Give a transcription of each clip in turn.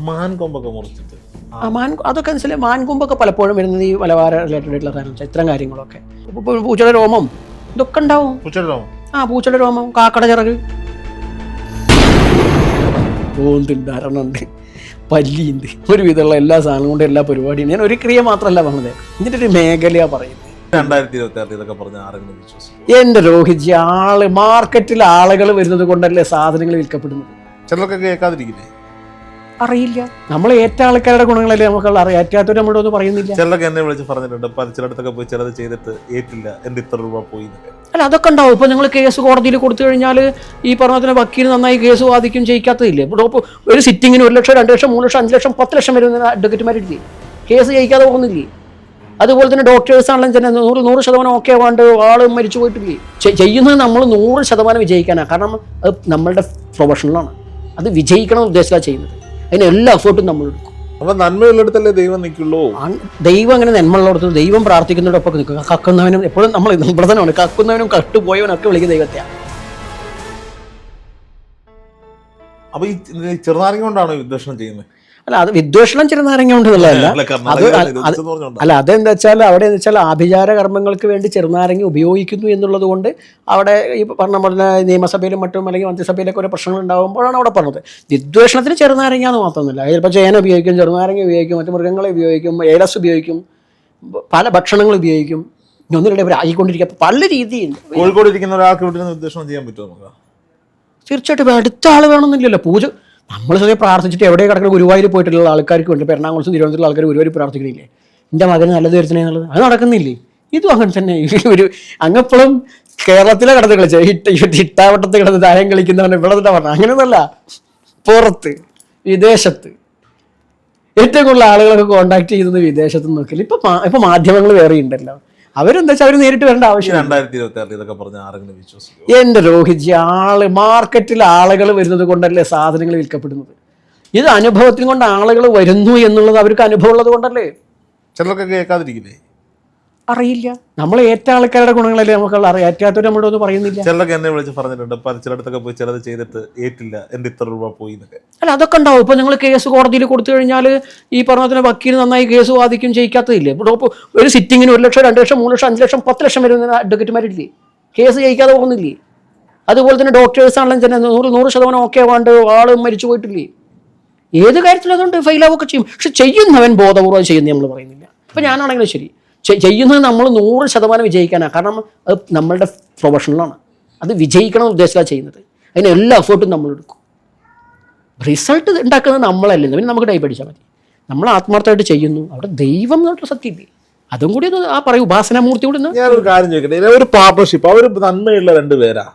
മാൻകൊമ്പൊക്കെ മുറിച്ചിട്ട് അതൊക്കെ മനസ്സിലായി. മാൻകൊമ്പൊക്കെ പലപ്പോഴും വരുന്നത് ഈ മലബാർ റിലേറ്റഡ് ആയിട്ടുള്ള സാധനം, ഇത്തരം കാര്യങ്ങളൊക്കെ. പൂച്ചയുടെ രോമം ഇതൊക്കെ ഉണ്ടാവും. പൂച്ചയുടെ രോമം, പൂച്ചയുടെ രോമം, കാക്കട ചിറക്, ഓന്തുണ്ട്, അരണുണ്ട്, പല്ലിയുണ്ട്, ഒരുവിധമുള്ള എല്ലാ സാധനവും കൊണ്ട് എല്ലാ പരിപാടിയും. ഞാൻ ഒരു ക്രിയ മാത്രമല്ല പറഞ്ഞത്, ഇതിൻ്റെ ഒരു മേഖലയാണ് പറയുന്നത്. 2026 ഇതൊക്കെ പറഞ്ഞ ആരെങ്കിലും വിശ്വസിക്കും? എന്റെ രോഹിജി, മാർക്കറ്റിൽ ആളുകൾ വരുന്നത് കൊണ്ടല്ലേ സാധനങ്ങൾ വിൽക്കപ്പെടുന്നത്. ചിലർക്ക് കേൾക്കാതിരിക്കില്ലേ? അറിയില്ല. നമ്മൾ ഏറ്റ ആൾക്കാരുടെ ഗുണങ്ങളല്ലേ നമുക്കുള്ള അറിയാം. ഏറ്റാത്തവർ നമ്മളോട് ഒന്നും പറയുന്നില്ല. ചിലർക്ക് എന്നെ വിളിച്ച് പറഞ്ഞിട്ടുണ്ട്, ചിലയിടത്തൊക്കെ പോയി ചിലത് ചെയ്തിട്ട് ഏറ്റില്ല, എന്റെ ഇത്ര രൂപ പോയി. അല്ല, അതൊക്കെ ഉണ്ടാവും. ഇപ്പൊ നിങ്ങൾ കേസ് കോടതിയിൽ കൊടുത്തു കഴിഞ്ഞാൽ ഈ പറഞ്ഞ വക്കീൽ നന്നായി കേസ് വാദിക്കും, ജയിക്കാത്തതില്ലേ. ഇപ്പോൾ ഒരു സിറ്റിങ്ങിന് 1 ലക്ഷം, 2 ലക്ഷം, 3 ലക്ഷം, 5 ലക്ഷം, 10 ലക്ഷം വരുന്ന അഡ്വക്കേറ്റുമാരില്ലേ, കേസ് ജയിക്കാതെ പോകുന്നില്ലേ. അതുപോലെ തന്നെ ഡോക്ടേഴ്സ് ആണെങ്കിലും തന്നെ 100% ഓക്കെ ആവാണ്ട് ആള് മരിച്ചു പോയിട്ടില്ലേ. ചെയ്യുന്നത് നമ്മൾ 100% വിജയിക്കാനാണ്. കാരണം അത് നമ്മളുടെ പ്രൊഫഷണലാണ്. അത് വിജയിക്കണം ഉദ്ദേശിച്ചാണ് ചെയ്യുന്നത്. അതിന് എല്ലാ എഫേർട്ടും നമ്മൾ എടുക്കും. അപ്പൊ നന്മയുള്ളിടത്തല്ലേ ദൈവം നിൽക്കുള്ളൂ. ദൈവം അങ്ങനെ നന്മയുള്ളിടത്ത് ദൈവം പ്രാർത്ഥിക്കുന്നതോടൊപ്പം നിൽക്കുക. കക്കുന്നവനും എപ്പോഴും നമ്മൾ ഇവിടെ തന്നെയാണ്, കക്കുന്നവനും കട്ടുപോയവനൊക്കെ വിളിക്കുന്ന ദൈവത്തെയാണ്. അപ്പൊ ഈ ചെറുനാരങ്ങ കൊണ്ടാണ് വിദ്വേഷണം ചെയ്യുന്നത്? അല്ല, അത് വിദ്വേഷണം ചെറുനാരങ്ങ കൊണ്ടുള്ളതല്ല. അല്ല, അതെന്താ വെച്ചാൽ അവിടെ വെച്ചാൽ ആഭിചാര കർമ്മങ്ങൾക്ക് വേണ്ടി ചെറുനാരങ്ങ ഉപയോഗിക്കുന്നു എന്നുള്ളത് കൊണ്ട് അവിടെ ഈ പറഞ്ഞ പോലെ നിയമസഭയിലും മറ്റും അല്ലെങ്കിൽ മന്ത്രിസഭയിലൊക്കെ ഓരോ പ്രശ്നങ്ങൾ ഉണ്ടാകുമ്പോഴാണ് അവിടെ പറഞ്ഞത്. വിദ്വേഷണത്തിന് ചെറുനാരങ്ങ എന്ന് മാത്രമൊന്നുമില്ല. ചിലപ്പോൾ ചേന ഉപയോഗിക്കും, ചെറുനാരങ്ങ ഉപയോഗിക്കും, മറ്റു മൃഗങ്ങളെ ഉപയോഗിക്കും, ഏലസ് ഉപയോഗിക്കും, പല ഭക്ഷണങ്ങൾ ഉപയോഗിക്കും. ഒന്നിനിടെ ഇവർ ആയിക്കൊണ്ടിരിക്കുക പല രീതിയുണ്ട്. കോഴിക്കോട് ഇരിക്കുന്ന ഒരാൾക്ക് ഇവിടെ വിദ്വേഷണം ചെയ്യാൻ പറ്റുമോ നമുക്ക്? തീർച്ചയായിട്ടും അടുത്ത ആൾ വേണമെന്നില്ലല്ലോ. പൂജ നമ്മൾ സ്വയം പ്രാർത്ഥിച്ചിട്ട് എവിടെ കിടക്കുന്ന ഗുരുവായൂർ പോയിട്ടുള്ള ആൾക്കാർക്ക് വേണ്ടി, എറണാകുളത്തും തിരുവനന്തപുരത്തുള്ള ആൾക്കാർ ഗുരുവായൂർ പ്രാർത്ഥിക്കുന്നില്ലേ, എൻ്റെ മകന് നല്ലത് വരുത്തണേ എന്നുള്ളത്. അത് നടക്കുന്നില്ലേ? ഇതും അങ്ങനെ തന്നെ. അങ്ങെപ്പോഴും കേരളത്തിലെ കടന്ന് കളിച്ച ഇട്ടാവട്ടത്ത് കിടന്ന് താരം കളിക്കുന്നവൻ ഇവിടെ തന്നെ പറഞ്ഞു. അങ്ങനെയൊന്നല്ല, പുറത്ത് വിദേശത്ത് ഏറ്റവും കൂടുതൽ ആളുകളൊക്കെ കോണ്ടാക്ട് ചെയ്യുന്നത് വിദേശത്ത് നോക്കില്ല. ഇപ്പൊ മാധ്യമങ്ങൾ വേറെ ഉണ്ടല്ലോ. അവരെന്താ വെച്ചാൽ അവർ നേരിട്ട് വരേണ്ട ആവശ്യം. 2026 ഇതൊക്കെ പറഞ്ഞ ആരെങ്കിലും വിശ്വസിക്കും? എന്റെ രോഹിജി, മാർക്കറ്റിൽ ആളുകൾ വരുന്നത് കൊണ്ടല്ലേ സാധനങ്ങൾ വിൽക്കപ്പെടുന്നത്. ഇത് അനുഭവത്തിന് കൊണ്ട് ആളുകൾ വരുന്നു എന്നുള്ളത് അവർക്ക് അനുഭവം ഉള്ളത് കൊണ്ടല്ലേ. ചിലർക്ക് കേൾക്കാതിരിക്കില്ലേ? അറിയില്ല. നമ്മൾ ഏറ്റ ആൾക്കാരുടെ ഗുണങ്ങളല്ലേ നമുക്കുള്ള അറിയാം. ഏറ്റാത്തവർ നമ്മളോട് ഒന്നും പറയുന്നില്ല. ചിലർക്ക് എന്നെ വിളിച്ച് പറഞ്ഞിട്ടുണ്ട്, ചിലയിടത്തൊക്കെ പോയി ചിലത് ചെയ്തിട്ട് ഏറ്റില്ല, എന്റെ ഇത്ര രൂപ പോയി എന്നൊക്കെ. അല്ല, അതൊക്കെ ഉണ്ടാവും. ഇപ്പൊ നിങ്ങൾ കേസ് കോടതിയിൽ കൊടുത്തു കഴിഞ്ഞാൽ ഈ പറഞ്ഞ വക്കീൽ നന്നായി കേസ് വാദിക്കും, ജയിക്കാത്തതില്ലേ. ഇപ്പോൾ ഒരു സിറ്റിങ്ങിന് 1 ലക്ഷം, 2 ലക്ഷം, 3 ലക്ഷം, 5 ലക്ഷം, 10 ലക്ഷം വരുന്ന അഡ്വക്കേറ്റുമാരില്ലേ, കേസ് ജയിക്കാതെ പോകുന്നില്ലേ. അതുപോലെ തന്നെ ഡോക്ടേഴ്സ് ആണെങ്കിലും തന്നെ 100% ഓക്കെ ആവാണ്ട് ആള് മരിച്ചു പോയിട്ടില്ലേ. ഏത് കാര്യത്തിലും അതുകൊണ്ട് ഫെയിലാവൊക്കെ ചെയ്യും. പക്ഷെ ചെയ്യുന്നവൻ ബോധപൂർവ്വം ചെയ്യുന്നത് നമ്മൾ പറയുന്നില്ല. ഇപ്പൊ ഞാനാണെങ്കിലും ശരി, ചെയ്യുന്നത് നമ്മൾ 100% വിജയിക്കാനാണ്. കാരണം അത് നമ്മളുടെ പ്രൊഫഷണലാണ്. അത് വിജയിക്കണം ഉദ്ദേശിച്ചാണ് ചെയ്യുന്നത്. അതിന് എല്ലാ എഫേർട്ടും നമ്മൾ എടുക്കും. റിസൾട്ട് ഉണ്ടാക്കുന്നത് നമ്മളല്ലേ. പിന്നെ നമുക്ക് ഡൈ പഠിച്ചാൽ മതി. നമ്മൾ ആത്മാർത്ഥമായിട്ട് ചെയ്യുന്നു, അവിടെ ദൈവം എന്നുള്ള സത്യമില്ലേ. അതും കൂടി ഒന്ന് പറയൂ. ഉപാസനാമൂർത്തി കൂടി ഞാനൊരു കാര്യം ചോദിക്കട്ടെ. ഒരു പാർട്ണർഷിപ്പ്, അവർ നന്മയുള്ള 2 പേരാ,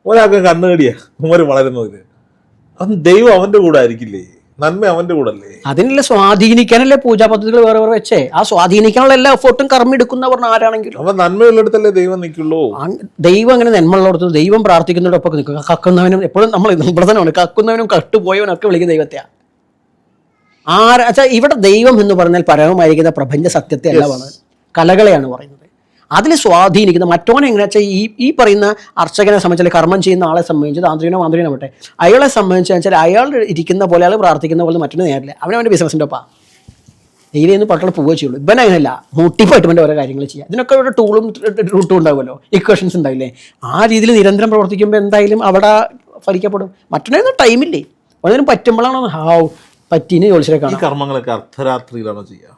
ഒരാൾക്ക് കണ്ണുകടിയാ ഉമ്മര് വളരുന്നതിന്, അത് ദൈവം അവന്റെ കൂടെ ആയിരിക്കില്ലേ? നന്മ അവന്റെ കൂടെ അല്ലേ? അതിനുള്ള സ്വാധീനിക്കാനല്ലേ പൂജാ പദ്ധതികൾ വേറെ വേറെ വെച്ചേ. ആ സ്വാധീനിക്കാനുള്ള എല്ലാ എഫേർട്ടും കർമ്മം എടുക്കുന്ന പറഞ്ഞ ആരാണെങ്കിലും അവൻ നന്മയുള്ളിടത്തല്ലേ ദൈവം നിൽക്കുള്ളൂ. ദൈവം അങ്ങനെ നന്മയുള്ളിടത്ത് ദൈവം പ്രാർത്ഥിക്കുന്നതോടൊപ്പം നിൽക്കുക. കക്കുന്നവനും എപ്പോഴും നമ്മൾ ഇവിടെ തന്നെയാണ്, കക്കുന്നവനും കട്ടുപോയവനൊക്കെ വിളിക്കുന്ന ദൈവത്തെയാ. ഇവിടെ ദൈവം എന്ന് പറഞ്ഞാൽ പരമമായിരിക്കുന്ന പ്രപഞ്ച സത്യത്തെ അല്ല പറയുന്നത്, കലകളെയാണ് പറയുന്നത്. അതിൽ സ്വാധീനിക്കുന്ന മറ്റോനെ എങ്ങനെയാ വെച്ചാൽ ഈ പറയുന്ന അർച്ചകനെ സംബന്ധിച്ചാൽ, കർമ്മം ചെയ്യുന്ന ആളെ സംബന്ധിച്ച് താന്ത്രികനോ മാന്ത്രികനോ പറ്റേ, അയാളെ സംബന്ധിച്ച് വെച്ചാൽ അയാൾ ഇരിക്കുന്ന പോലെ, അയാൾ പ്രാർത്ഥിക്കുന്ന പോലെ മറ്റൊരു നേരില്ല. അവനവൻ്റെ ബിസിനസ്സിൻ്റെ ഒപ്പാ ഡെയിലി ഒന്ന് പട്ടുള്ള പോവുക ചെയ്യുള്ളൂ. ഇവനങ്ങനെയല്ല, മോട്ടിഫായിട്ട് ഇവൻ്റെ ഓരോ കാര്യങ്ങൾ ചെയ്യുക. ഇതിനൊക്കെ ഒരു ടൂളും റൂട്ടും ഉണ്ടാവുമല്ലോ, ഇക്വേഷൻസ് ഉണ്ടാവില്ലേ. ആ രീതിയിൽ നിരന്തരം പ്രവർത്തിക്കുമ്പോൾ എന്തായാലും അവിടെ ഫലിക്കപ്പെടും. മറ്റൊന്നും ടൈമില്ലേ, അതിനും പറ്റുമ്പോഴാണ് പറ്റീന് ജോലിസിനെ കാണാം. കർമ്മങ്ങളൊക്കെ അർദ്ധരാത്രിയിലാണോ ചെയ്യുക?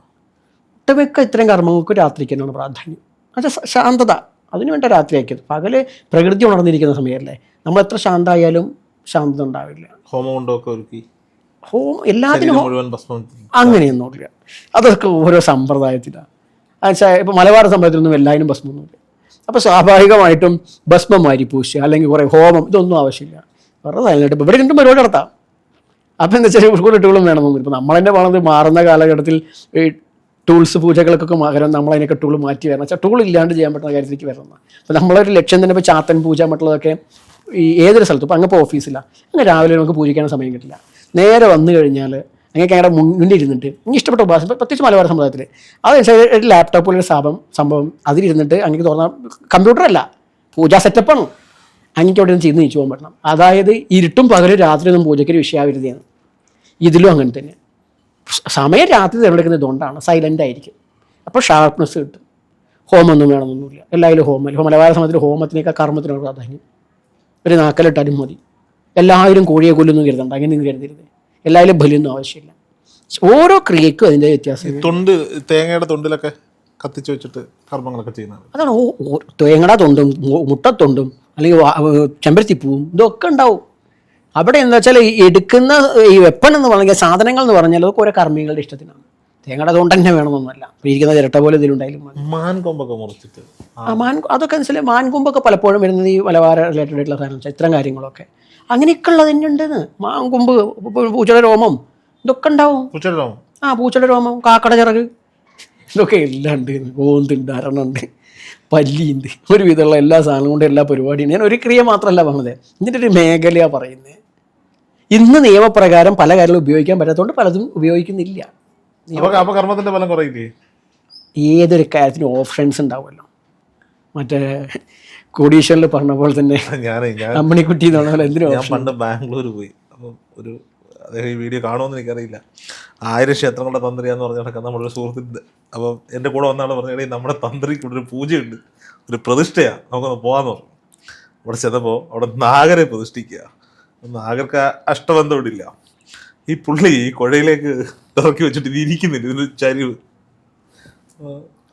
ഒട്ടുമിക്ക ഇത്തരം കർമ്മങ്ങൾക്ക് രാത്രിക്ക് തന്നെയാണ് പ്രാധാന്യം. അത് ശാന്തത, അതിനു വേണ്ട രാത്രി ആക്കിയത്. പകല് പ്രകൃതി ഉണർന്നിരിക്കുന്ന സമയമല്ലേ, നമ്മൾ എത്ര ശാന്തമായാലും ശാന്തത ഉണ്ടാവില്ല. എല്ലാത്തിനും അങ്ങനെയൊന്നുമില്ല. അതൊക്കെ ഓരോ സമ്പ്രദായത്തിലാണ്. എന്നുവെച്ചാൽ ഇപ്പോൾ മലബാർ സമ്പ്രദായത്തിലൊന്നും എല്ലാവരും ഭസ്മൊന്നുമില്ല. അപ്പോൾ സ്വാഭാവികമായിട്ടും ഭസ്മം മാരി പൂശുക അല്ലെങ്കിൽ കുറേ ഹോമം ഇതൊന്നും ആവശ്യമില്ല. വെറുതെ അതിനായിട്ട് ഇവിടെ രണ്ടും പരിപാടി നടത്താം. അപ്പം എന്താ വെച്ചാൽ ഇട്ടുകളും വേണമെന്നില്ല. ഇപ്പോൾ നമ്മളെന്നെ പറഞ്ഞത് മാറുന്ന കാലഘട്ടത്തിൽ ഈ ടൂൾസ് പൂജകൾക്കൊക്കെ പകരം നമ്മളതിനൊക്കെ ടൂൾ മാറ്റി വരണം. വെച്ചാൽ ടൂൾ ഇല്ലാണ്ട് ചെയ്യാൻ പറ്റുന്ന കാര്യത്തിലേക്ക് വരണം. അപ്പോൾ നമ്മളൊരു ലക്ഷ്യം തന്നെ ഇപ്പോൾ ചാത്തൻ പൂജ മറ്റുള്ളതൊക്കെ ഈ ഏതൊരു സ്ഥലത്തും ഇപ്പോൾ അങ്ങ് ഓഫീസിലാണ്, അങ്ങനെ രാവിലെ നമുക്ക് പൂജിക്കാൻ സമയം കിട്ടില്ല. നേരെ വന്നു കഴിഞ്ഞാൽ അങ്ങനെ ഞങ്ങളുടെ മുന്നിൽ ഇരുന്നിട്ട് എനിക്ക് ഇഷ്ടപ്പെട്ട ഉപാസന, പ്രത്യേകിച്ച് മലബാർ സമുദായത്തിൽ അത് ലാപ്ടോപ്പിലൊരു സംഭവം അതിലിരുന്നിട്ട് അങ്ങനെ തുറന്ന കമ്പ്യൂട്ടറല്ല, പൂജാ സെറ്റപ്പാണ്. അങ്ങനെ അവിടെ നിന്ന് ചെയ്ത് നീച്ചു പോകാൻ പറ്റണം. അതായത് ഇരുട്ടും പകലും രാത്രിയൊന്നും പൂജയ്ക്കൊരു വിഷയാവരുതിയാണ്. ഇതിലും അങ്ങനെ തന്നെ. സമയം രാത്രി തിരഞ്ഞെടുക്കുന്നത് ഇതുകൊണ്ടാണ്, സൈലൻ്റ് ആയിരിക്കും. അപ്പോൾ ഷാർപ്നെസ് കിട്ടും. ഹോമൊന്നും വേണമെന്നൊന്നുമില്ല, എല്ലാവരും ഹോമം. മലബാര സമയത്തിൽ ഹോമത്തിനേക്കാൾ കർമ്മത്തിനുള്ള പ്രാധാന്യം. ഒരു നാക്കലിട്ടാലും മതി. എല്ലാവരും കോഴിയെ കൊല്ലൊന്നും കരുതണ്ട, അങ്ങനെയൊന്നും കരുതരുത്. എല്ലാവരും ബലിയൊന്നും ആവശ്യമില്ല. ഓരോ ക്രിയക്കും അതിൻ്റെ വ്യത്യാസം. തേങ്ങയുടെ തൊണ്ടിലൊക്കെ കത്തിച്ച് വെച്ചിട്ട് കർമ്മങ്ങളൊക്കെ ചെയ്യുന്നത് അതാണ്. തേങ്ങയുടെ തൊണ്ടും മുട്ടത്തൊണ്ടും അല്ലെങ്കിൽ ചെമ്പരത്തിപ്പൂവും ഇതൊക്കെ ഉണ്ടാവും അവിടെ. എന്താ വെച്ചാൽ എടുക്കുന്ന ഈ വെപ്പൺ എന്ന് പറഞ്ഞാൽ സാധനങ്ങൾ എന്ന് പറഞ്ഞാൽ അതൊക്കെ ഓരോ കർമ്മികളുടെ ഇഷ്ടത്തിനാണ്. തേങ്ങയുടെ തൊണ്ട് തന്നെ വേണമെന്നൊന്നുമല്ല. ഇരിക്കുന്ന ചിരട്ട പോലെ ഇതിലുണ്ടായാലും മാൻകൊമ്പൊക്കെ മുറിച്ചിട്ട് അതൊക്കെ മനസ്സിലായി. മാൻകൊമ്പൊക്കെ പലപ്പോഴും വരുന്നത് ഈ മലബാര റിലേറ്റഡ് ആയിട്ടുള്ള സാധനം, ഇത്തരം കാര്യങ്ങളൊക്കെ അങ്ങനെയൊക്കെ ഉള്ളത് തന്നെ ഉണ്ടെന്ന്. മാൻകൊമ്പ്, പൂച്ചയുടെ രോമം ഇതൊക്കെ ഉണ്ടാവും. പൂച്ചയുടെ രോമം, കാക്കട ചിറക്, ഇതൊക്കെ എല്ലാം ഉണ്ട്. ഓന്തുണ്ട്, അരണുണ്ട്, പല്ലിയുണ്ട്, ഒരുവിധമുള്ള എല്ലാ സാധനം കൊണ്ട് എല്ലാ പരിപാടിയും. ഞാൻ ഒരു ക്രിയ മാത്രമല്ല പറഞ്ഞത്, ഇതിൻ്റെ ഒരു മേഖലയാണ് പറയുന്നത്. ഇന്ന് നിയമപ്രകാരം പല കാര്യങ്ങളും ഉപയോഗിക്കാൻ പറ്റാത്തതുകൊണ്ട് പലതും ഉപയോഗിക്കുന്നില്ല. കർമ്മത്തിന്റെ ഫലം കുറയില്ലേ? ഏതൊരു കാര്യത്തിനും ഓപ്ഷൻസ് ഉണ്ടാവുമല്ലോ. മറ്റേ കോടീശ്വരിൽ പറഞ്ഞ പോലെ തന്നെ അമ്മണിക്കുട്ടി എന്ന് പറഞ്ഞ പോലെ എന്തിനും. ഞാൻ പണ്ട് ബാംഗ്ലൂർ പോയി. അപ്പം ഒരു അദ്ദേഹം ഈ വീഡിയോ കാണുമെന്ന് എനിക്കറിയില്ല. 1000 ക്ഷേത്രങ്ങളുടെ തന്ത്രിയാന്ന് പറഞ്ഞ നടക്കുന്ന നമ്മുടെ ഒരു സുഹൃത്തിൻ്റെ. അപ്പം എൻ്റെ കൂടെ വന്നാൾ പറഞ്ഞാൽ നമ്മുടെ തന്ത്രിക്ക് ഇവിടെ ഒരു പൂജയുണ്ട്, ഒരു പ്രതിഷ്ഠയാണ്, നമുക്കൊന്ന് പോകാമെന്ന് പറഞ്ഞു. അവിടെ ചെന്നപ്പോൾ അവിടെ നാഗരെ പ്രതിഷ്ഠിക്കുക. നാഗർക്ക് അഷ്ടബന്ധം ഇടില്ല. ഈ പുള്ളി ഈ കുഴയിലേക്ക് ഇറക്കി വെച്ചിട്ട് ഇത് ഇരിക്കുന്നില്ല, ഇതിന് ചരിവ്.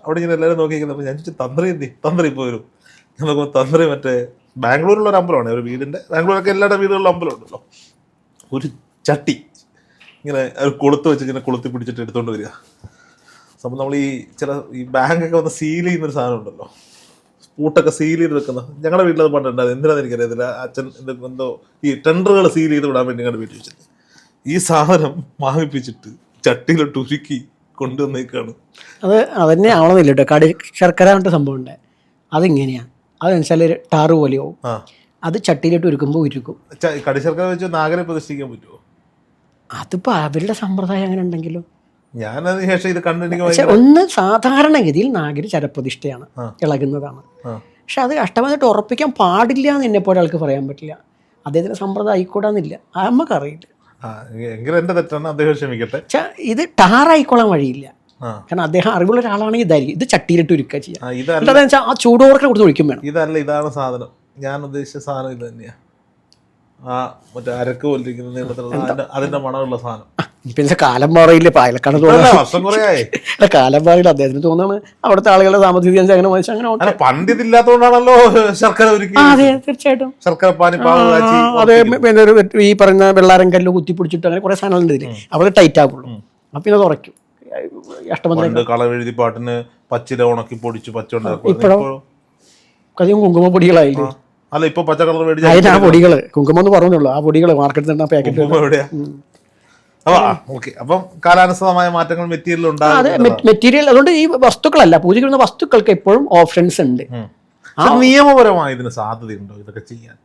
അവിടെ ഇങ്ങനെ എല്ലാവരും നോക്കിയിരിക്കുന്നത്. ഞാൻ ചോദിച്ചു തന്ത്രി എന്തി, തന്ത്രി ഇപ്പോൾ വരും. ഞാൻ നോക്കുമ്പോൾ തന്ത്രി മറ്റേ ബാംഗ്ലൂരിലുള്ള ഒരു അമ്പലമാണ്, ഒരു വീടിൻ്റെ, ബാംഗ്ലൂരൊക്കെ എല്ലാവരുടെ വീടുകളിലും അമ്പലം ഉണ്ടല്ലോ, ഒരു ചട്ടി ഇങ്ങനെ ഒരു കൊളുത്ത് വെച്ച് ഇങ്ങനെ കൊളുത്തി പിടിച്ചിട്ട് എടുത്തുകൊണ്ട് വരിക. അപ്പം നമ്മൾ ഈ ബാങ്കൊക്കെ വന്ന് സീൽ ചെയ്യുന്നൊരു സാധനം ഉണ്ടല്ലോ, പൂട്ടൊക്കെ സീൽ ചെയ്ത് വെക്കുന്ന. ഞങ്ങളുടെ വീട്ടിലത് പണ്ടുണ്ടായത്, എന്തിനാണെന്ന് എനിക്കറിയത്തില്ല. അച്ഛൻ എന്തോ ഈ ടെൻഡറുകൾ സീൽ ചെയ്ത് വിടാൻ വേണ്ടി ഞങ്ങളുടെ വീട്ടിൽ വെച്ചിട്ട് ഈ സാധനം വാങ്ങിപ്പിച്ചിട്ട് ചട്ടിയിലോട്ട് ഉരുക്കി കൊണ്ടുവന്നേക്കാണ്. അതന്നെ ആവണമെന്നില്ല കേട്ടോ. കടി ശർക്കര പറഞ്ഞിട്ട് സംഭവം ഉണ്ട്, അതിങ്ങനെയാണ്. അതെന്നുവെച്ചാൽ ടാറ് പോലെയാവും. അത് ചട്ടിയിലിട്ട് ഉരുക്കുമ്പോൾ ഉരുക്കും. കടി ശർക്കര വെച്ച് നാഗരെ പ്രതിഷ്ഠിക്കാൻ പറ്റുമോ? അതിപ്പോൾ അവരുടെ സമ്പ്രദായം അങ്ങനെ ഉണ്ടെങ്കിലും. ഞാനതിന് ശേഷം ഇത് കണ്ടെനിക്ക് ഒന്ന് സാധാരണഗതിയിൽ നാഗര് ചരപ്രതിഷ്ഠയാണ്, ഇളകുന്നതാണ്. പക്ഷെ അത് അഷ്ടമമായിട്ട് ഉറപ്പിക്കാൻ പാടില്ല എന്ന് എന്നെപ്പോലെ ആൾക്ക് പറയാൻ പറ്റില്ല. അദ്ദേഹത്തിന് സമ്പ്രദായം ആയിക്കൂടാന്നില്ല, നമുക്കറിയില്ല. എന്റെ തെറ്റാണ്, അദ്ദേഹം ക്ഷമിക്കട്ടെ. ഇത് ടാറായിക്കോളാൻ വഴിയില്ല. കാരണം അദ്ദേഹം അറിവുള്ള ഒരാളാണെങ്കിൽ ഇതായിരിക്കും. ഇത് ചട്ടിയിലിട്ട് ഉരുക്കുക ചെയ്യാം. എന്താണെന്ന് വെച്ചാൽ ആ ചൂടോർക്കെ കൊടുത്ത് ഒഴിക്കും വേണം. ഇതല്ല, ഇതാണ് സാധനം. ഞാൻ ഉദ്ദേശിച്ച സാധനം ഇത് തന്നെയാ. ആ മറ്റേ അരക്ക് പോലിരിക്കുന്ന നീളത്തിലുള്ള അതിന്റെ മണമുള്ള സാധനം. പിന്നെ കാലം മാറിയില്ലേ, പാലക്കാട് തോന്നുന്നു കാലം മാറിയില്ല. അദ്ദേഹത്തിന് തോന്നുന്നു അവിടുത്തെ ആളുകളുടെ സാമ്പത്തിക അങ്ങനെ വാങ്ങിച്ചു. അങ്ങനെ പണ്ടിതില്ലാത്തതുകൊണ്ടാണല്ലോ ശർക്കര. അതെ, തീർച്ചയായിട്ടും. ശർക്കര അതെ, പിന്നെ ഈ പറഞ്ഞ വെള്ളാരം കല്ല് കുത്തിപ്പിടിച്ചിട്ട് അങ്ങനെ കുറെ സാധനങ്ങളുണ്ട് ഇതിൽ. അവിടെ ടൈറ്റ് ആക്കുള്ളൂ, അപ്പൊ പിന്നെ തുറയ്ക്കും. അഷ്ടമന്ത്രി കളവെഴുതി പാട്ടിന് പച്ചില ഉണക്കി പൊടിച്ച് പച്ച ഉണ്ടാക്കും. ഇപ്പോഴും കഥയും കുങ്കുമപ്പൊടികളായില്ലേ? അല്ല, ഇപ്പൊ പച്ച കളർ മേടിച്ച് ആ പൊടികള്, കുങ്കുമം എന്ന് പറഞ്ഞുള്ളൂ, ആ പൊടികള് മാർക്കറ്റിൽ നിന്ന് പാക്കറ്റ് എവിടെയാ? അപ്പം കാലാനുസൃതമായ മാറ്റങ്ങൾ മെറ്റീരിയൽ ഉണ്ടാകും. മെറ്റീരിയൽ അതുകൊണ്ട് ഈ വസ്തുക്കളല്ല, പൂജയ്ക്ക് വസ്തുക്കൾക്ക് എപ്പോഴും ഓപ്ഷൻസ് ഉണ്ട്. നിയമപരമായി ഇതിന് സാധ്യതയുണ്ടോ ഇതൊക്കെ ചെയ്യാൻ?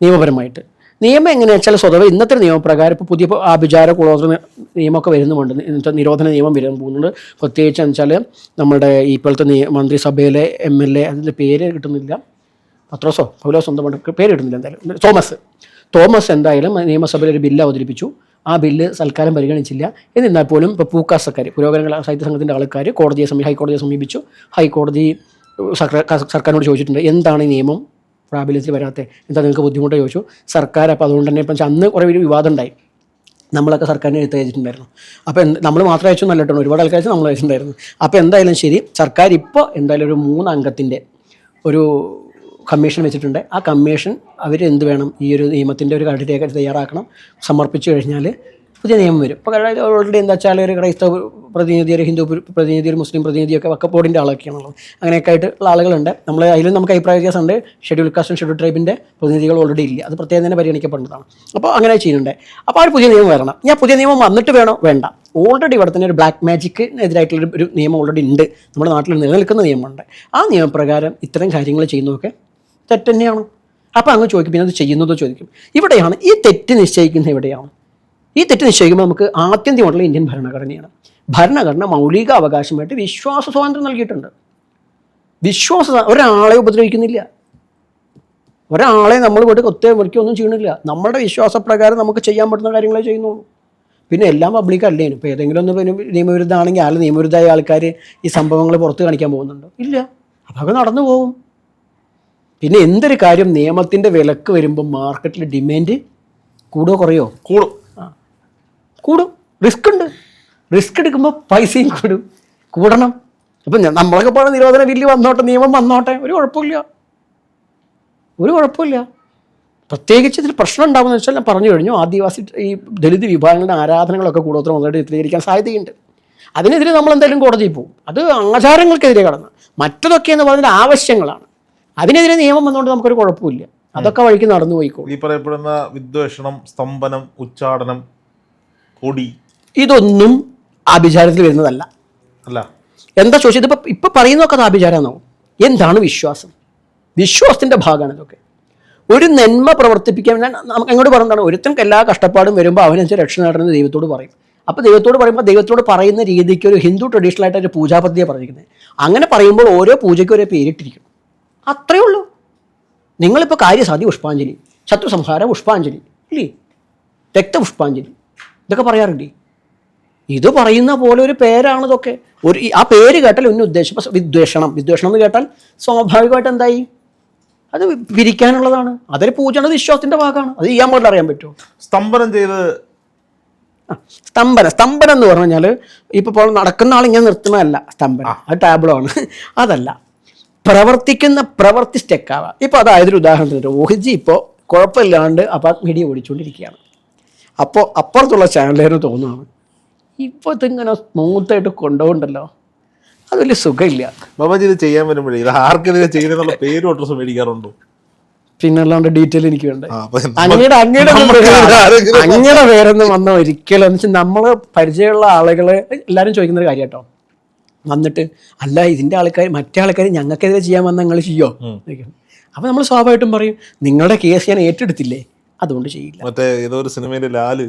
നിയമപരമായിട്ട് നിയമം എങ്ങനെയാ വെച്ചാൽ സ്വതവേ ഇന്നത്തെ നിയമപ്രകാരം ഇപ്പോൾ പുതിയ ആഭിചാര കുളോത്ര നിയമമൊക്കെ വരുന്നുണ്ട്, നിരോധന നിയമം വരാൻ പോകുന്നുണ്ട്. പ്രത്യേകിച്ച് എന്ന് വെച്ചാൽ നമ്മുടെ ഇപ്പോഴത്തെ മന്ത്രിസഭയിലെ MLA, അതിൻ്റെ പേര് കിട്ടുന്നില്ല, പത്രോസോ പൗലോസോ സ്വന്തം പേര് കിട്ടുന്നില്ല, എന്തായാലും തോമസ് എന്തായാലും നിയമസഭയിൽ ഒരു ബില്ല് അവതരിപ്പിച്ചു. ആ ബില്ല് സൽക്കാരം പരിഗണിച്ചില്ല. എന്നിരുന്നാൽ പോലും ഇപ്പോൾ പൂക്കാസക്കാർ, പുരോഗമന സാഹിത്യ സംഘത്തിൻ്റെ ആൾക്കാർ ഹൈക്കോടതിയെ സമീപിച്ചു. ഹൈക്കോടതി സർക്കാരിനോട് ചോദിച്ചിട്ടുണ്ട്, എന്താണ് ഈ നിയമം പ്രാബല്യത്തിൽ വരാത്തത്, എന്താ നിങ്ങൾക്ക് ബുദ്ധിമുട്ട് ചോദിച്ചു. സർക്കാർ അപ്പോൾ അതുകൊണ്ട് തന്നെ ഇപ്പം അന്ന് കുറേ ഒരു വിവാദം ഉണ്ടായി. നമ്മളൊക്കെ സർക്കാരിനെ എഴുത്ത് അയച്ചിട്ടുണ്ടായിരുന്നു. അപ്പോൾ നമ്മൾ മാത്രം അയച്ചു നല്ല കേട്ടോ, ഒരുപാട് ആൾക്കാർ നമ്മൾ അയച്ചിട്ടുണ്ടായിരുന്നു. അപ്പോൾ എന്തായാലും ശരി, സർക്കാർ ഇപ്പോൾ എന്തായാലും ഒരു 3 അംഗത്തിൻ്റെ ഒരു കമ്മീഷൻ വെച്ചിട്ടുണ്ട്. ആ കമ്മീഷൻ അവരെന്ത് വേണം, ഈ ഒരു നിയമത്തിൻ്റെ ഒരു കരട് തയ്യാറാക്കണം. സമർപ്പിച്ചു കഴിഞ്ഞാൽ പുതിയ നിയമം വരും. ഇപ്പോൾ ഓൾറെഡി എന്താ വെച്ചാൽ ഒരു ക്രൈസ്തവ പ്രതിനിധി, ഒരു ഹിന്ദു പ്രതിനിധി, ഒരു മുസ്ലിം പ്രതിനിധിയൊക്കെ വഖഫ് ബോർഡിൻ്റെ ആളൊക്കെയാണല്ലോ. അങ്ങനെയൊക്കെ ആയിട്ട് ഉള്ള ആളുകളുണ്ട്. നമ്മൾ അതിലും നമുക്ക് അഭിപ്രായ വ്യത്യാസമുണ്ട്. ഷെഡ്യൂൾ കാസ്റ്റും ഷെഡ്യൂൾ ട്രൈബിൻ്റെ പ്രതിനിധികൾ ഓൾറെഡി ഇല്ല, അത് പ്രത്യേകം തന്നെ പരിഗണിക്കപ്പെടുന്നതാണ്. അപ്പോൾ അങ്ങനെ ചെയ്യുന്നുണ്ട്. അപ്പോൾ ആ ഒരു പുതിയ നിയമം വരണം. ഞാൻ പുതിയ നിയമം വന്നിട്ട് വേണോ? വേണ്ട. ഓൾറെഡി ഇവിടെ തന്നെ ഒരു ബ്ലാക്ക് മാജിക്കിനെതിരായിട്ടുള്ള ഒരു നിയമം ഓൾറെഡി ഉണ്ട്, നമ്മുടെ നാട്ടിൽ നിലനിൽക്കുന്ന നിയമമുണ്ട്. ആ നിയമപ്രകാരം ഇത്തരം കാര്യങ്ങൾ ചെയ്യുന്നതൊക്കെ തെറ്റ് തന്നെയാണ്. അപ്പോൾ അങ്ങ് ചോദിക്കും, പിന്നെ അത് ചെയ്യുന്നതോ ചോദിക്കും. ഇവിടെയാണ് ഈ തെറ്റ് നിശ്ചയിക്കുന്നത്. എവിടെയാണ് ഈ തെറ്റ് നിശ്ചയിക്കുമ്പോൾ നമുക്ക് ആത്യന്തികമായിട്ടുള്ള ഇന്ത്യൻ ഭരണഘടനയാണ്. ഭരണഘടന മൗലിക അവകാശമായിട്ട് വിശ്വാസ സ്വാതന്ത്ര്യം നൽകിയിട്ടുണ്ട്. ഒരാളെ ഉപദ്രവിക്കുന്നില്ല, ഒരാളെ നമ്മൾ പോയിട്ട് ഒന്നും ചെയ്യണില്ല. നമ്മുടെ വിശ്വാസപ്രകാരം നമുക്ക് ചെയ്യാൻ പറ്റുന്ന കാര്യങ്ങളെ ചെയ്യുന്നുള്ളൂ. പിന്നെ എല്ലാം പബ്ലിക് അല്ലേനും. ഇപ്പോൾ ഏതെങ്കിലും ഒന്ന് പിന്നെ നിയമവിരുദ്ധമാണെങ്കിൽ ആൾ നിയമവിരുദ്ധമായ ആൾക്കാർ ഈ സംഭവങ്ങൾ പുറത്ത് കാണിക്കാൻ പോകുന്നുണ്ടോ? ഇല്ല. അതൊക്കെ നടന്നു പോകും. പിന്നെ എന്തൊരു കാര്യം നിയമത്തിൻ്റെ വിലക്ക് വരുമ്പോൾ മാർക്കറ്റിൽ ഡിമാൻഡ് കൂടുമോ കുറയോ? കൂടും. കൂടും. റിസ്ക് ഉണ്ട്. റിസ്ക് എടുക്കുമ്പോൾ പൈസയും കൂടണം. ഇപ്പം നമ്മളൊക്കെ പറഞ്ഞ നിരോധന ബില്ല് വന്നോട്ടെ, നിയമം വന്നോട്ടെ, ഒരു കുഴപ്പമില്ല. പ്രത്യേകിച്ച് ഇതിൽ പ്രശ്നം ഉണ്ടാകുമെന്ന് വെച്ചാൽ ഞാൻ പറഞ്ഞു കഴിഞ്ഞു, ആദിവാസി ഈ ദളിത് വിഭാഗങ്ങളുടെ ആരാധനകളൊക്കെ കൂടുതൽ മുതലായിട്ട് ചിത്രീകരിക്കാൻ സാധ്യതയുണ്ട്. അതിനെതിരെ നമ്മൾ എന്തായാലും കോടതിയിൽ പോകും. അത് ആചാരങ്ങൾക്കെതിരെ കടന്ന്. മറ്റതൊക്കെ എന്ന് പറഞ്ഞാൽ ആവശ്യങ്ങളാണ്. അതിനെതിരെ നിയമം വന്നുകൊണ്ട് നമുക്കൊരു കുഴപ്പമില്ല. അതൊക്കെ വഴിക്ക് നടന്നു പോയിക്കോളും. ഈ പറയപ്പെടുന്ന വിദ്വേഷണം, സ്തംഭനം, ഉച്ചാടനം, പൊടി, ഇതൊന്നും ആഭിചാരത്തിൽ വരുന്നതല്ല. അല്ല. എന്താ ചോദിച്ചത്? ഇപ്പം പറയുന്നതൊക്കെ അത് ആഭിചാരമാണോ? എന്താണ് വിശ്വാസം? വിശ്വാസത്തിൻ്റെ ഭാഗമാണ് ഇതൊക്കെ. ഒരു നന്മ പ്രവർത്തിപ്പിക്കാൻ ഞാൻ അങ്ങോട്ട് പറഞ്ഞതാണ്, ഒരുത്തർക്ക് എല്ലാ കഷ്ടപ്പാടും വരുമ്പോൾ അവനനുസരിച്ച് രക്ഷ നേടുന്നത് ദൈവത്തോട് പറയും. അപ്പോൾ ദൈവത്തോട് പറയുമ്പോൾ ദൈവത്തോട് പറയുന്ന രീതിക്ക് ഒരു ഹിന്ദു ട്രഡീഷണലായിട്ട് ഒരു പൂജാപദ്ധതിയാണ് പറഞ്ഞിരിക്കുന്നത്. അങ്ങനെ പറയുമ്പോൾ ഓരോ പൂജയ്ക്കും ഓരോ പേരിട്ടിരിക്കും. അത്രയേ ഉള്ളൂ. നിങ്ങളിപ്പോൾ കാര്യസാധി പുഷ്പാഞ്ജലി, ശത്രുസംഹാര പുഷ്പാഞ്ജലി ഇല്ലേ, രക്തപുഷ്പാഞ്ജലി, ഇതൊക്കെ പറയാറില്ലേ? ഇത് പറയുന്ന പോലെ ഒരു പേരാണ് ഇതൊക്കെ. ആ പേര് കേട്ടാൽ ഒന്ന് ഉദ്ദേശം. ഇപ്പം വിദ്വേഷണം എന്ന് കേട്ടാൽ സ്വാഭാവികമായിട്ട് എന്തായി? അത് പിരിക്കാനുള്ളതാണ്. അതൊരു പൂജയാണ്, വിശ്വാസത്തിന്റെ ഭാഗമാണ്. അത് ചെയ്യാൻ പോലും അറിയാൻ പറ്റുമോ? സ്തംഭനം ചെയ്ത് സ്തംഭനം എന്ന് പറഞ്ഞു കഴിഞ്ഞാൽ ഇപ്പോൾ നടക്കുന്ന ആളിങ്ങനെ നിർത്തുന്നതല്ല സ്തംഭനം, അത് ടാബ്ലോ ആണ്. അതല്ല, പ്രവർത്തി സ്റ്റെക്കാവുക. ഇപ്പോൾ അതായത് ഒരു ഉദാഹരണത്തിന് രോഹിത്ജി ഇപ്പോൾ കുഴപ്പമില്ലാണ്ട് മീഡിയ ഓടിച്ചുകൊണ്ടിരിക്കുകയാണ്. അപ്പോൾ അപ്പുറത്തുള്ള ചാനലുകാരന് തോന്നുകയാണ് ഇപ്പോൾ ഇതിങ്ങനെ സ്മൂത്തായിട്ട് കൊണ്ടുപോകണ്ടല്ലോ, അത് വലിയ സുഖമില്ല. ബാബാജി ഇത് ചെയ്യാൻ വരുമ്പോഴേ ഇത് ആർക്കെതിരെ ചെയ്യുന്നുള്ള പേരും അഡ്രസ്സും മേടിക്കാറുണ്ടോ? പിന്നെ അല്ലാണ്ട് ഡീറ്റെയിൽ എനിക്ക് വേണ്ടേ? അങ്ങയുടെ പേരൊന്നും വന്ന ഒരിക്കലും എന്ന് വെച്ചാൽ നമ്മള് പരിചയമുള്ള ആളുകള് എല്ലാവരും ചോദിക്കുന്ന ഒരു കാര്യം കേട്ടോ. വന്നിട്ട് അല്ല ഇതിന്റെ ആൾക്കാർ മറ്റേ ആൾക്കാർ ഞങ്ങൾക്കെതിരെ ചെയ്യാൻ വന്നാൽ നിങ്ങൾ ചെയ്യോ? അപ്പൊ നമ്മൾ സ്വാഭാവികമായിട്ടും പറയും നിങ്ങളുടെ കേസ് ഞാൻ ഏറ്റെടുത്തില്ലേ, അതുകൊണ്ട് ചെയ്യില്ല. മറ്റേ ഏതോ ഒരു സിനിമയിലെ ലാല്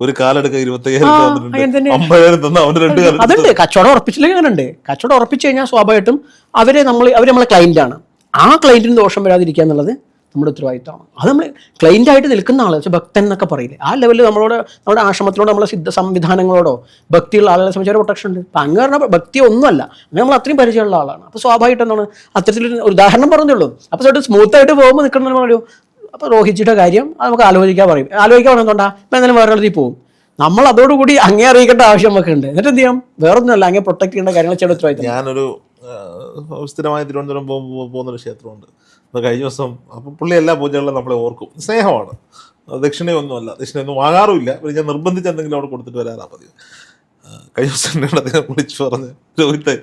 ഒരു കാലെടുക്ക 25,000 അതുണ്ട്. കച്ചവടം ഉറപ്പിച്ചില്ലെങ്കിൽ അങ്ങനെ ഉണ്ട്. കച്ചവടം ഉറപ്പിച്ചു കഴിഞ്ഞാൽ സ്വാഭാവികമായിട്ടും അവർ നമ്മളെ ക്ലൈന്റാണ്. ആ ക്ലൈന്റിന് ദോഷം വരാതിരിക്കുക എന്നുള്ളത് നമ്മുടെ ഉത്തരവാദിത്തമാണ്. അത് നമ്മൾ ക്ലൈന്റായിട്ട് നിൽക്കുന്ന ആൾ ഭക്തൻ എന്നൊക്കെ പറയില്ലേ, ആ ലെവലിൽ നമ്മുടെ ആശ്രമത്തിലോടോ നമ്മളെ സിദ്ധ സംവിധാനങ്ങളോടോ ഭക്തിയുള്ള ആളുകളെ സംബന്ധിച്ച പ്രൊട്ടക്ഷൻ ഉണ്ട്. അപ്പം അങ്ങനെ ഭക്തി ഒന്നുമല്ല, അങ്ങനെ നമ്മൾ അത്രയും പരിചയമുള്ള ആളാണ്. അപ്പോൾ സ്വാഭാവികമായിട്ട് എന്താണ് അത്തരത്തിലൊരു ഉദാഹരണം പറഞ്ഞുള്ളൂ. അപ്പോൾ സ്മൂത്തായിട്ട് പോകുമ്പോൾ നിൽക്കുന്ന പറയൂ. അപ്പോൾ രോഹിത്ജിയുടെ കാര്യം അത് നമുക്ക് ആലോചിക്കാൻ പറയുന്നതുകൊണ്ടാ ഇപ്പം എന്തായാലും വേറെ ഇടത്തിൽ പോകും. നമ്മൾ അതോടുകൂടി അങ്ങേ അറിയിക്കേണ്ട ആവശ്യം നമുക്ക് ഉണ്ട്. എന്നിട്ട് എന്ത് ചെയ്യാം? വേറൊന്നുമല്ല, അങ്ങേ പ്രൊട്ടക്ട് ചെയ്യേണ്ട കാര്യങ്ങൾ ചെയ്യേണ്ട ഉത്തരവാദിത്തം. ഞാനൊരു സ്ഥിരമായി തിരുവനന്തപുരം പോകുന്നൊരു ക്ഷേത്രമുണ്ട്. അപ്പോൾ കഴിഞ്ഞ ദിവസം അപ്പോൾ പുള്ളി എല്ലാ പൂജകളിലും നമ്മളെ ഓർക്കും. സ്നേഹമാണ്, ദക്ഷിണയൊന്നുമല്ല, ദക്ഷിണയൊന്നും വാങ്ങാറുമില്ല. പിന്നെ ഞാൻ നിർബന്ധിച്ച് എന്തെങ്കിലും അവിടെ കൊടുത്തിട്ട് വരാനാണ് പതിവ്. കഴിഞ്ഞ ദിവസം എന്നോട് അദ്ദേഹം വിളിച്ചു പറഞ്ഞ്, രോഹിത്തെ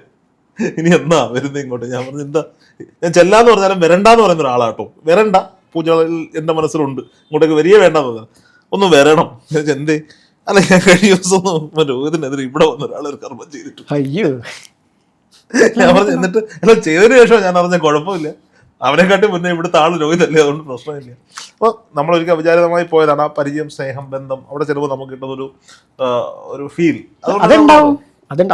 ഇനി എന്നാ വരുന്നത് ഇങ്ങോട്ട്? ഞാൻ പറഞ്ഞു എന്താ, ഞാൻ ചെല്ലാന്ന് പറഞ്ഞാലും വരണ്ടെന്ന് പറയുന്ന ഒരാളാട്ടോ. വരണ്ട, പൂജകളിൽ എൻ്റെ മനസ്സിലുണ്ട്, ഇങ്ങോട്ടേക്ക് വരികയെ വേണ്ടെന്ന് പറഞ്ഞു. ഒന്ന് വരണം. എന്തേ? അല്ല, ഞാൻ കഴിഞ്ഞ ദിവസം രോഗത്തിനെതിരെ ഇവിടെ വന്ന ഒരാളൊരു കർമ്മം ചെയ്തിട്ടു. അയ്യോ, ഞാൻ പറഞ്ഞു എന്നിട്ട് എല്ലാം ചെയ്തതിനു ശേഷം ഞാൻ അറിഞ്ഞ കുഴപ്പമില്ല, അവനെക്കാട്ടി മുന്നേ ഇവിടുത്തെ ആള് രോഗിതല്ലേ, അതുകൊണ്ട് പ്രശ്നമില്ല. അപ്പോൾ നമ്മളൊരിക്കൽ അവിചാരിതമായി പോയതാണ്. ആ പരിചയം, സ്നേഹം, ബന്ധം അവിടെ ചിലപ്പോൾ നമുക്ക് കിട്ടുന്നൊരു ഫീൽ അതുണ്ടാവും.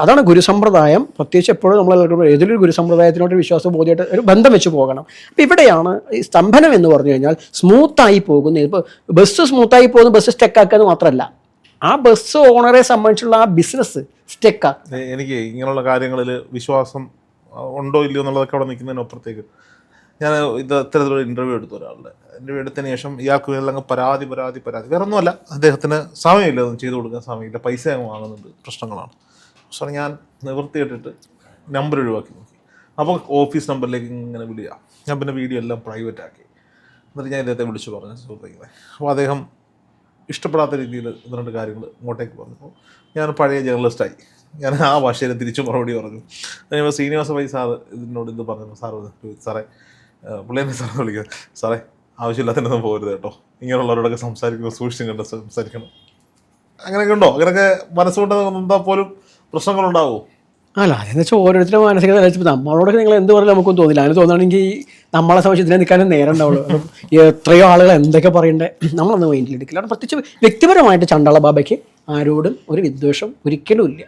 അതാണ് ഗുരുസമ്പ്രദായം. പ്രത്യേകിച്ച് എപ്പോഴും നമ്മൾ ഏതൊരു ഗുരുസമ്പ്രദായത്തിനോട് വിശ്വാസം ബോധ്യമായിട്ട് ഒരു ബന്ധം വെച്ച് പോകണം. അപ്പം ഇവിടെയാണ് ഈ സ്തംഭനം എന്ന് പറഞ്ഞു കഴിഞ്ഞാൽ സ്മൂത്തായി പോകുന്നത്. ഇപ്പോൾ ബസ് സ്മൂത്തായി പോകുന്ന, ബസ് സ്റ്റെക്കാക്കുക മാത്രമല്ല, ആ ബസ് ഓണറെ സംബന്ധിച്ചുള്ള ആ ബിസിനസ് സ്റ്റെക്കാ. എനിക്ക് ഇങ്ങനെയുള്ള കാര്യങ്ങളിൽ വിശ്വാസം ഉണ്ടോ ഇല്ലയോ എന്നുള്ളതൊക്കെ അവിടെ നിൽക്കുന്നതിനപ്പുറത്തേക്ക് ഞാൻ ഇത്തരത്തിലൊരു ഇൻ്റർവ്യൂ എടുത്തു ഒരാളുടെ. ഇൻ്റർവ്യൂ എടുത്തതിന് ശേഷം ഇയാൾക്ക് മേലങ്ങ് പരാതി വേറെ ഒന്നുമല്ല, അദ്ദേഹത്തിന് സമയമില്ല, ഒന്നും ചെയ്തു കൊടുക്കാൻ സമയമില്ല, പൈസ അങ്ങ് വാങ്ങുന്നുണ്ട്, പ്രശ്നങ്ങളാണ്. സോ ഞാൻ നിവൃത്തിയിട്ടിട്ട് നമ്പർ ഒഴിവാക്കി നോക്കി. അപ്പോൾ ഓഫീസ് നമ്പറിലേക്ക് ഇങ്ങനെ വിളിക്കുക. ഞാൻ പിന്നെ വീഡിയോ എല്ലാം പ്രൈവറ്റ് ആക്കി. എന്നിട്ട് ഞാൻ ഇദ്ദേഹത്തെ വിളിച്ചു പറഞ്ഞു സുഹൃത്തുക്കളെ. അപ്പോൾ അദ്ദേഹം ഇഷ്ടപ്പെടാത്ത രീതിയിൽ 1-2 കാര്യങ്ങൾ ഇങ്ങോട്ടേക്ക് പറഞ്ഞപ്പോൾ ഞാൻ പഴയ ജേർണലിസ്റ്റായി. ഞാൻ ആ ഭാഷയിൽ തിരിച്ചു മറുപടി പറഞ്ഞു. കഴിയുമ്പോൾ ശ്രീനിവാസ ഭായി സാറ് ഇതിനോട് ഇത് പറഞ്ഞു. സാറേ പുള്ളിയെന്നെ സാറിനെ വിളിക്കുന്നത്, സാറേ ആവശ്യമില്ലാത്തതിനൊന്നും പോകരുത് കേട്ടോ, ഇങ്ങനെയുള്ളവരോടൊക്കെ സംസാരിക്കുമ്പോൾ സൂക്ഷിച്ചും കണ്ട് സംസാരിക്കണം. അങ്ങനെയൊക്കെ ഉണ്ടോ? അങ്ങനെയൊക്കെ മനസ്സുകൊണ്ട് എന്താ പോലും പ്രശ്നങ്ങളുണ്ടാവുമോ? അല്ല, അതെന്ന് വെച്ചാൽ ഓരോരുത്തരുടെ മാനസികത വെച്ചപ്പോൾ നമ്മളോടൊക്കെ നിങ്ങൾ എന്ത് പറഞ്ഞാൽ നമുക്കൊന്നും തോന്നില്ല. അങ്ങനെ തോന്നുകയാണെങ്കിൽ നമ്മളെ സംബന്ധിച്ച് ഇതിനെ നിൽക്കാനും നേരം ഉണ്ടാവുള്ളൂ. എത്രയോ ആളുകൾ എന്തൊക്കെ പറയണ്ടേ, നമ്മളൊന്നും മൈൻഡിൽ എടുക്കില്ല. പ്രത്യേകിച്ച് വ്യക്തിപരമായിട്ട് ചണ്ടാള ബാബയ്ക്ക് ആരോടും ഒരു വിദ്വേഷം ഒരിക്കലും ഇല്ല.